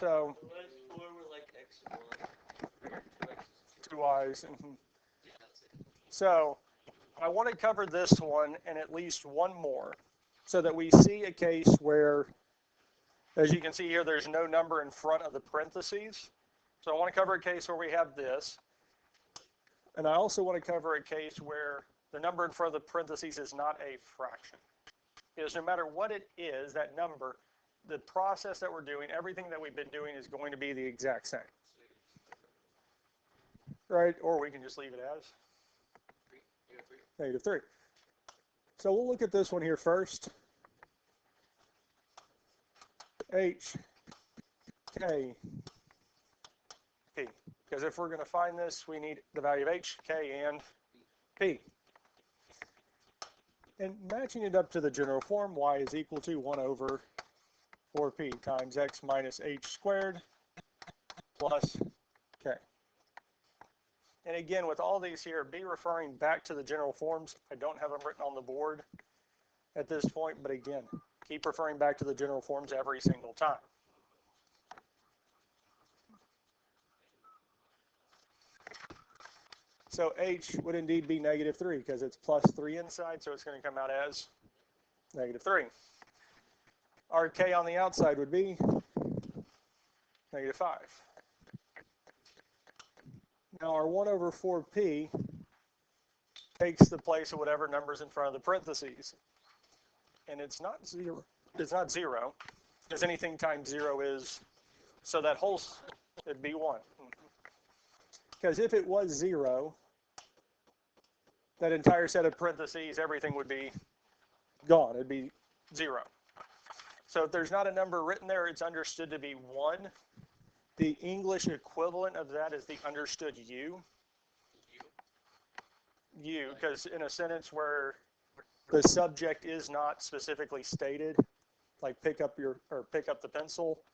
So, The last four were like x and 1. 2 y's. Yeah, that's it. So, I want to cover this one and at least one more so that we see a case where, as you can see here, there's no number in front of the parentheses. So I want to cover a case where we have this. And I also want to cover a case where the number in front of the parentheses is not a fraction. Because no matter what it is, that number, the process that we're doing, everything that we've been doing is going to be the exact same. Right? Or we can just leave it as -3. So we'll look at this one here first. H, K, P. Because if we're going to find this, we need the value of H, K, and P. And matching it up to the general form, y is equal to 1 over 4p times x minus h squared plus k. And again, with all these here, be referring back to the general forms. I don't have them written on the board at this point, but again, keep referring back to the general forms every single time. So h would indeed be -3 because it's +3 inside, so it's going to come out as -3. Our k on the outside would be -5. Now our 1 over 4p takes the place of whatever number's in front of the parentheses. And it's not 0. It's not 0, because anything times 0 is, so that whole, it'd be 1. Because if it was 0, that entire set of parentheses, everything would be gone. It'd be 0. So if there's not a number written there, it's understood to be 1. The English equivalent of that is the understood U. U, because in a sentence where the subject is not specifically stated, like pick up the pencil,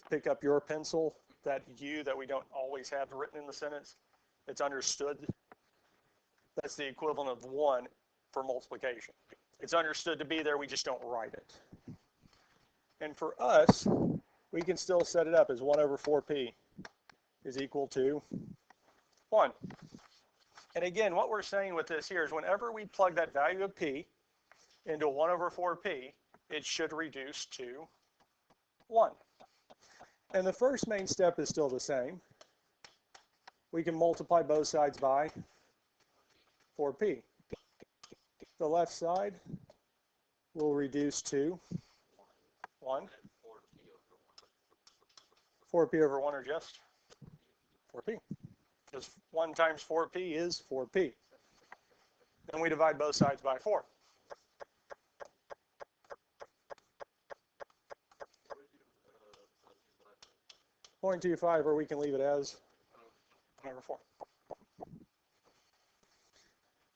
pick up your pencil, that U that we don't always have written in the sentence, it's understood. That's the equivalent of 1 for multiplication. It's understood to be there, we just don't write it. And for us, we can still set it up as 1 over 4p is equal to 1. And again, what we're saying with this here is whenever we plug that value of p into 1 over 4p, it should reduce to 1. And the first main step is still the same. We can multiply both sides by 4p. The left side will reduce to 1. 4p over 1 or just 4p. Because 1 times 4p is 4p. Then we divide both sides by 4. .25, or we can leave it as 1 over 4.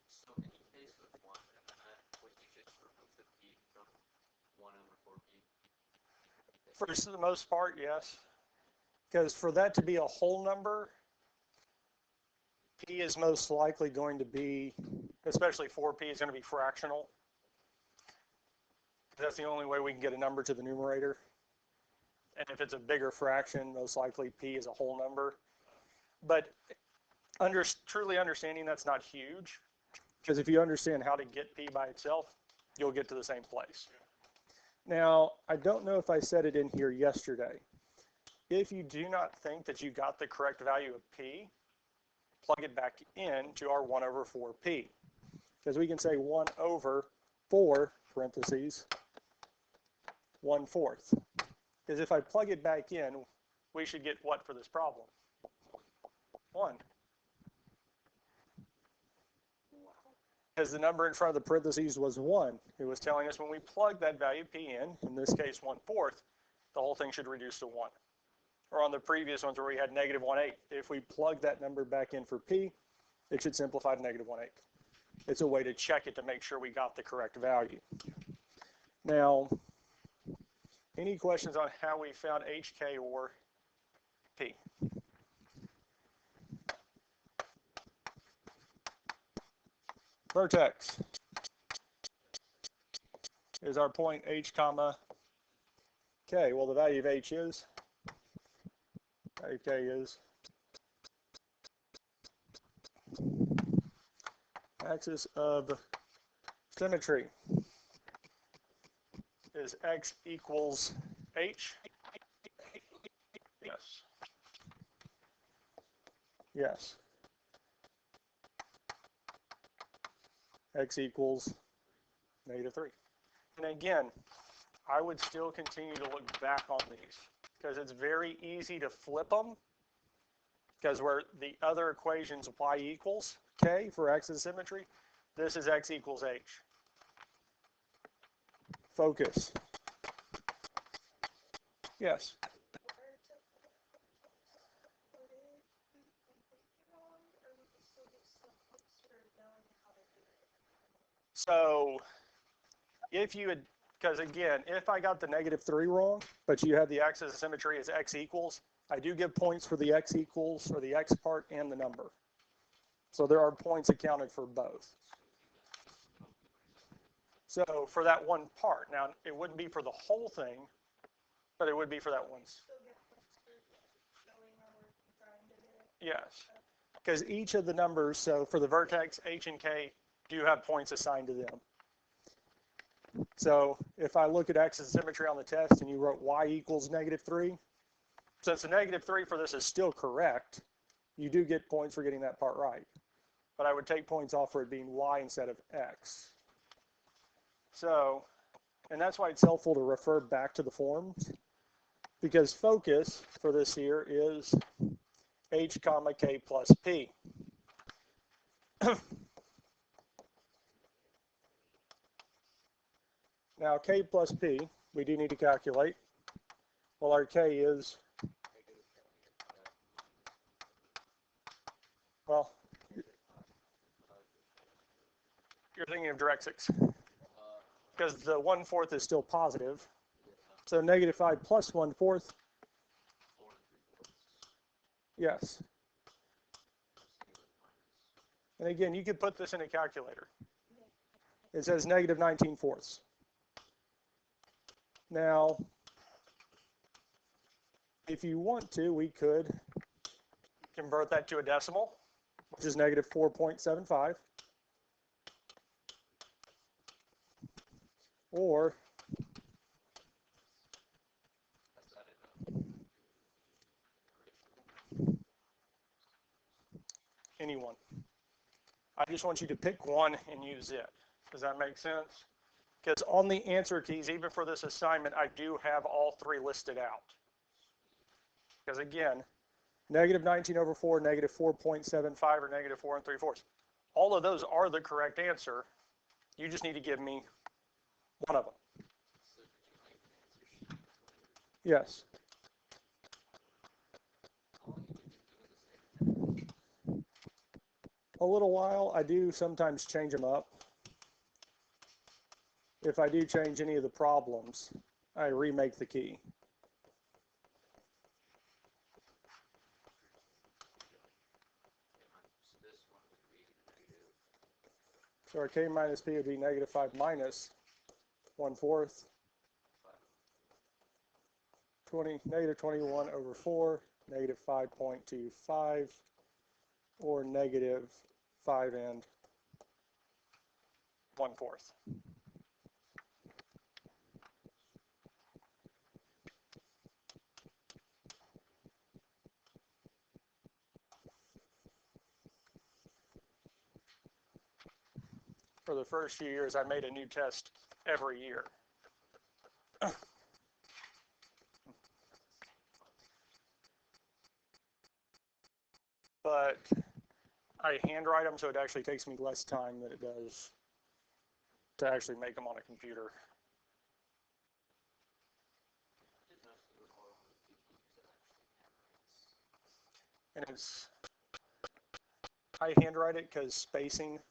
So in case with 1, would you just remove the p from 1 over 4p? For the most part, yes. Because for that to be a whole number, p is most likely going to be, especially 4p, is going to be fractional. That's the only way we can get a number to the numerator. And if it's a bigger fraction, most likely p is a whole number. But truly understanding that's not huge, because if you understand how to get p by itself, you'll get to the same place. Now, I don't know if I said it in here yesterday. If you do not think that you got the correct value of p, plug it back into our 1 over 4p. Because we can say 1 over 4, parentheses, 1/4. Because if I plug it back in, we should get what for this problem? 1. Because the number in front of the parentheses was 1. It was telling us when we plug that value p in this case 1/4, the whole thing should reduce to 1. Or on the previous ones where we had -1/8, if we plug that number back in for p, it should simplify to -1/8. It's a way to check it to make sure we got the correct value. Now, any questions on how we found h, k, or p? Vertex is our point h, comma, k. Well, the value of h is AK is axis of symmetry is x equals h. Yes. Yes. X equals -3. And again, I would still continue to look back on these because it's very easy to flip them because where the other equation's y equals k for axis symmetry, this is x equals h. Focus. Yes. So if you had, because again, if I got the -3 wrong, but you had the axis of symmetry as x equals, I do give points for the x equals, or the x part, and the number. So there are points accounted for both. So for that one part, now it wouldn't be for the whole thing, but it would be for that one. Yes, because each of the numbers, so for the vertex, h and k, do have points assigned to them. So if I look at axis symmetry on the test and you wrote y equals -3, since the -3 for this is still correct, you do get points for getting that part right. But I would take points off for it being y instead of x. So, and that's why it's helpful to refer back to the forms, because focus for this here is h comma k plus p. Now k plus p, we do need to calculate. Well, our k is, well, you're thinking of directrix, because the 1/4 is still positive. So -5 plus 1/4, yes. And again, you could put this in a calculator. It says -19/4. Now, if you want to, we could convert that to a decimal, which is -4.75. Or anyone. I just want you to pick one and use it. Does that make sense? Because on the answer keys, even for this assignment, I do have all three listed out. Because again, -19/4, -4.75, or -4 3/4. All of those are the correct answer. You just need to give me one of them. Yes. A little while. I do sometimes change them up. If I do change any of the problems, I remake the key. So our k minus p would be -5 minus 1/4. -21/4, -5.25, or -5 and 1/4. For the first few years, I made a new test every year. But I handwrite them, so it actually takes me less time than it does to actually make them on a computer. And I handwrite it because spacing,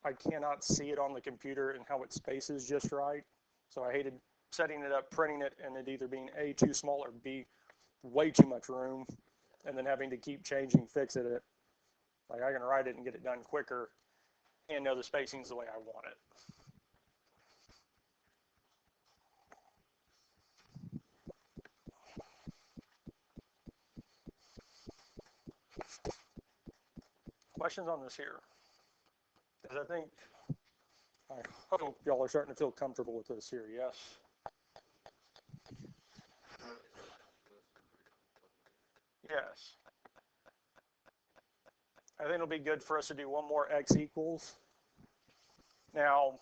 I cannot see it on the computer and how it spaces just right. So I hated setting it up, printing it, and it either being A, too small, or B, way too much room, and then having to keep changing, fixing it. Like I can write it and get it done quicker and know the spacing's the way I want it. questions on this here? Because I hope y'all are starting to feel comfortable with this here, yes? Yes. I think it'll be good for us to do one more x equals. Now,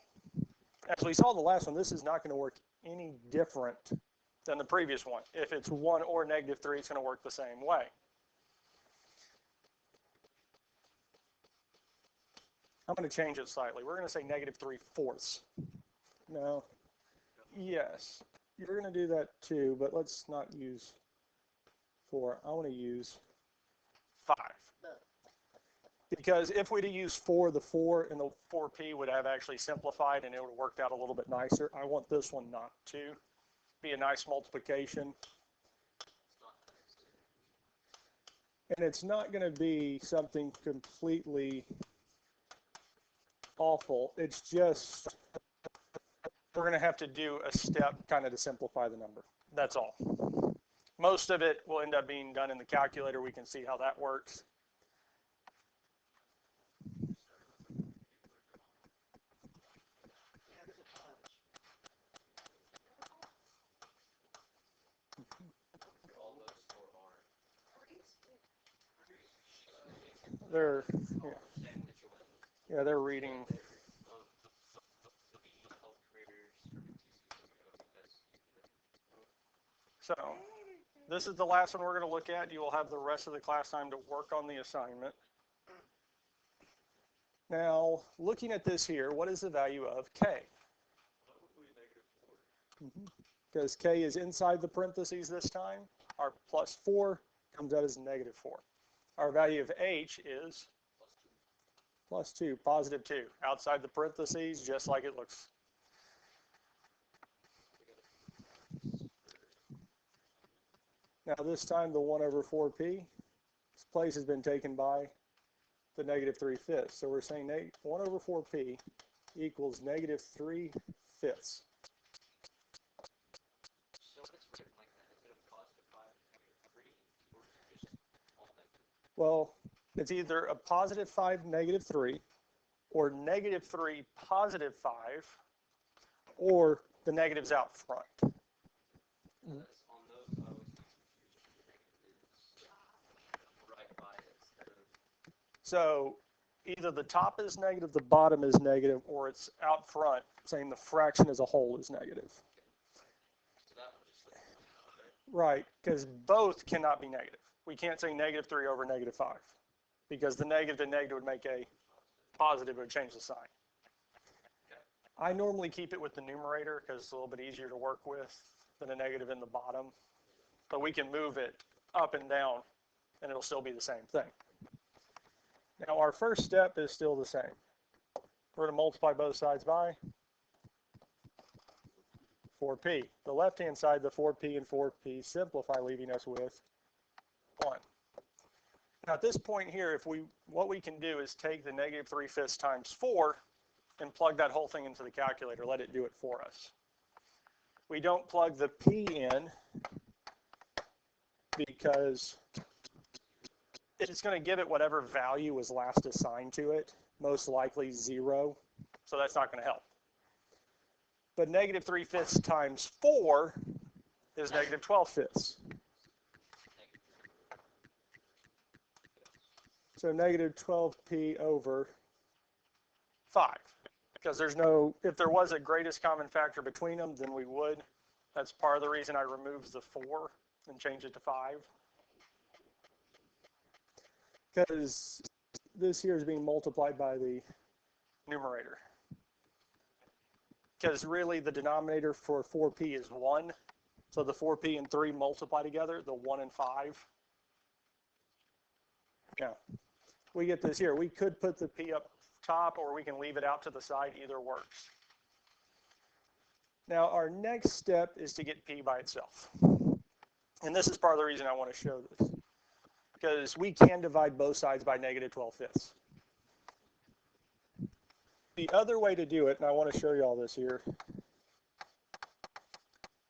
as we saw the last one, this is not going to work any different than the previous one. If it's 1 or -3, it's going to work the same way. I'm going to change it slightly. We're going to say -3/4. No. Yes. You're going to do that too, but let's not use 4. I want to use 5. Because if we'd have used 4, the 4 and the 4p would have actually simplified and it would have worked out a little bit nicer. I want this one not to be a nice multiplication. And it's not going to be something completely awful. It's just we're going to have to do a step kind of to simplify the number. That's all. Most of it will end up being done in the calculator. We can see how that works. They're they're reading. So this is the last one we're going to look at. You will have the rest of the class time to work on the assignment. Now, looking at this here, what is the value of k? Because k is inside the parentheses this time. Our +4 comes out as -4. Our value of h is +2, +2, outside the parentheses, just like it looks. Now this time the 1/4p, its place has been taken by the -3/5. So we're saying 1/4p equals -3/5. Well, it's either a +5, -3, or -3, +5, or the negatives out front. So either the top is negative, the bottom is negative, or it's out front saying the fraction as a whole is negative. Right, because both cannot be negative. We can't say -3 over -5 because the negative and negative would make a positive, it would change the sign. I normally keep it with the numerator because it's a little bit easier to work with than a negative in the bottom. But we can move it up and down and it'll still be the same thing. Now our first step is still the same. We're going to multiply both sides by 4p. The left-hand side, the 4p and 4p simplify, leaving us with 1. Now at this point here, what we can do is take the -3/5 times 4 and plug that whole thing into the calculator. Let it do it for us. We don't plug the p in because it's going to give it whatever value was last assigned to it, most likely 0. So that's not going to help. But -3/5 times 4 is -12/5. So -12p over 5. Because if there was a greatest common factor between them, then we would. That's part of the reason I removed the 4 and changed it to 5. Because this here is being multiplied by the numerator. Because really the denominator for 4p is 1. So the 4p and 3 multiply together, the 1 and 5. Now, we get this here. We could put the p up top or we can leave it out to the side. Either works. Now, our next step is to get p by itself. And this is part of the reason I want to show this. Because we can divide both sides by -12/5. The other way to do it, and I want to show you all this here,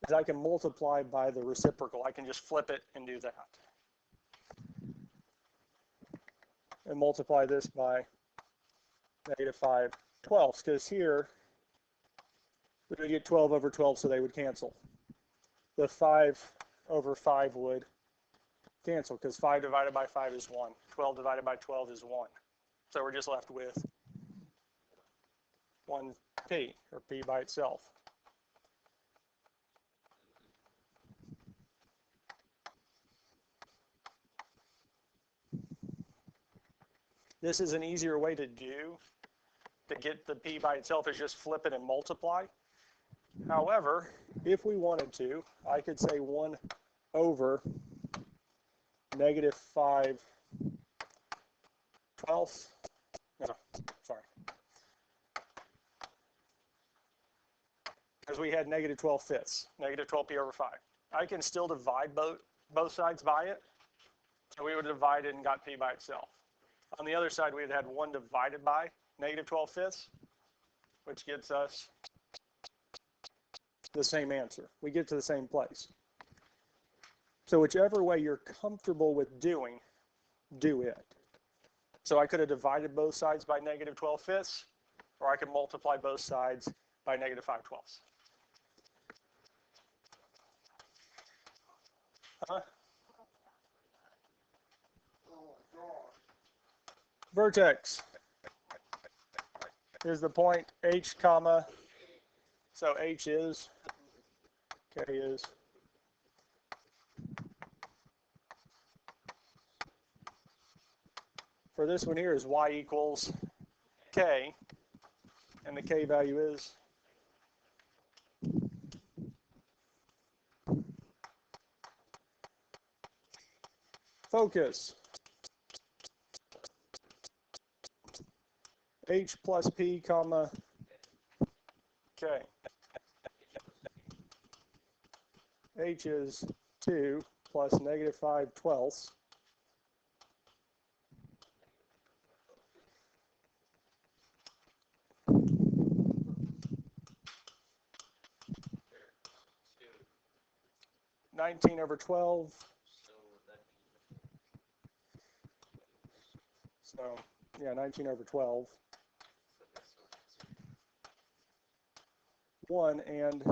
is I can multiply by the reciprocal. I can just flip it and do that. and multiply this by negative 5/12, because here we would get 12 over 12, so they would cancel. The 5 over 5 would cancel, because 5 divided by 5 is 1. 12 divided by 12 is 1. So we're just left with 1p, or p by itself. This is an easier way to get the p by itself, is just flip it and multiply. However, if we wanted to, I could say 1 over negative 5/12. No, sorry. Because we had negative 12/5, negative 12p over 5. I can still divide both sides by it. So we would have divided and got p by itself. On the other side, we would have had 1 divided by negative 12/5, which gets us the same answer. We get to the same place. So whichever way you're comfortable with doing, do it. So I could have divided both sides by negative 12/5, or I could multiply both sides by negative 5/12. Vertex is the point h comma, so h is, k is. For this one here is y equals k, and the k value is focus. H plus p comma k. H is 2 plus negative 5/12. Two. 19 over 12. So, yeah, 19 over 12. 1 and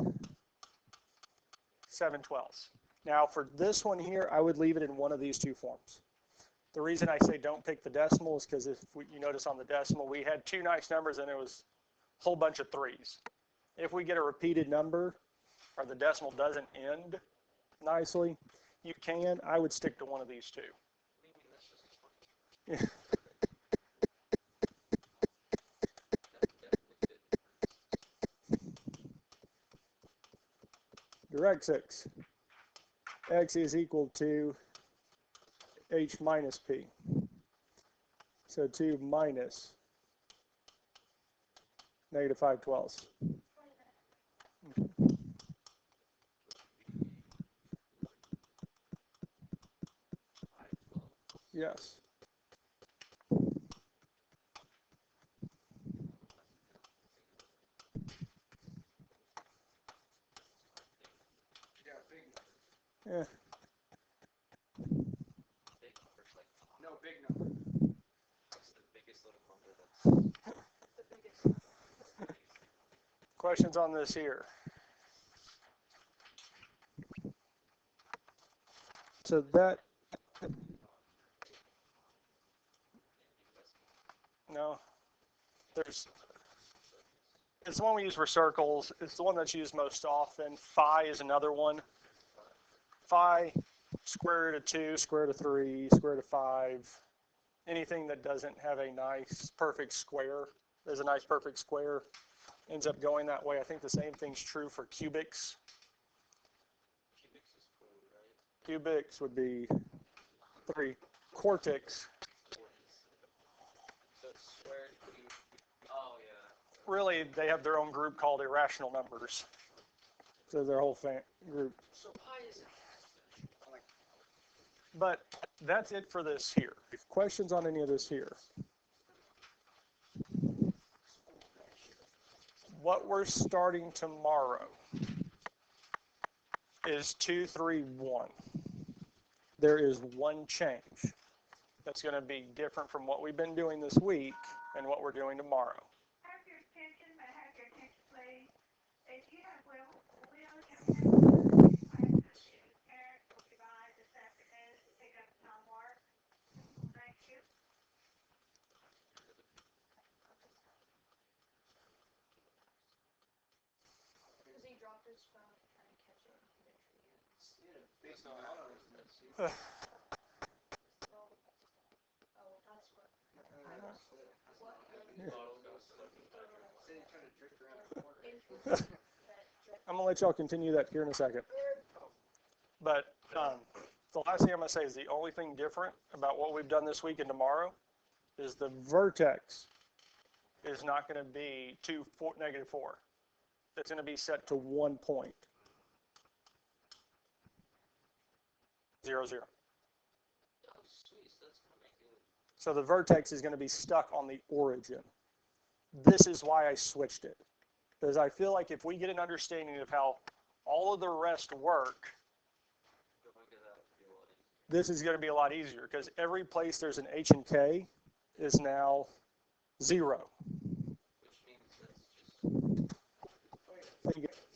7/12. Now, for this one here, I would leave it in one of these two forms. The reason I say don't pick the decimal is because if you notice on the decimal, we had two nice numbers and there was a whole bunch of 3s. If we get a repeated number, or the decimal doesn't end nicely, you can. I would stick to one of these two. Yeah. Direct 6. X is equal to h minus p. So 2 minus negative 5/12. Yes. Yeah. Big numbers like 5. No, big number. What's the biggest little number that's Questions on this here? So that, no, it's the one we use for circles. It's the one that's used most often. Phi is another one. Phi, square root of 2, square root of 3, square root of 5. Anything that doesn't have a nice perfect square, there's a nice perfect square, ends up going that way. I think the same thing's true for cubics. cubics is 4, right? Cubics would be 3. Quartics, So square cube. Oh yeah. really, they have their own group called irrational numbers. So their whole group. So pi isn't. But that's it for this here. Questions on any of this here? What we're starting tomorrow is 2, 3, 1. There is one change. that's going to be different from what we've been doing this week and what we're doing tomorrow. Have your attention, please. If you have Will, I have to see his parents will be by this afternoon to pick up his homework. Thank you. Because he dropped his phone and tried to catch it. He didn't forget. Yeah, based on that, I was gonna see. Oh, that's what. Say you trying to drift around the corner. I'm going to let y'all continue that here in a second. But the last thing I'm going to say is the only thing different about what we've done this week and tomorrow is the vertex is not going to be -4. It's going to be set to 1 point. 0, 0. Oh, sweet. That's gonna make it. So the vertex is going to be stuck on the origin. This is why I switched it. Because I feel like if we get an understanding of how all of the rest work, this is going to be a lot easier because every place there's an H and K is now 0. Which means that's just.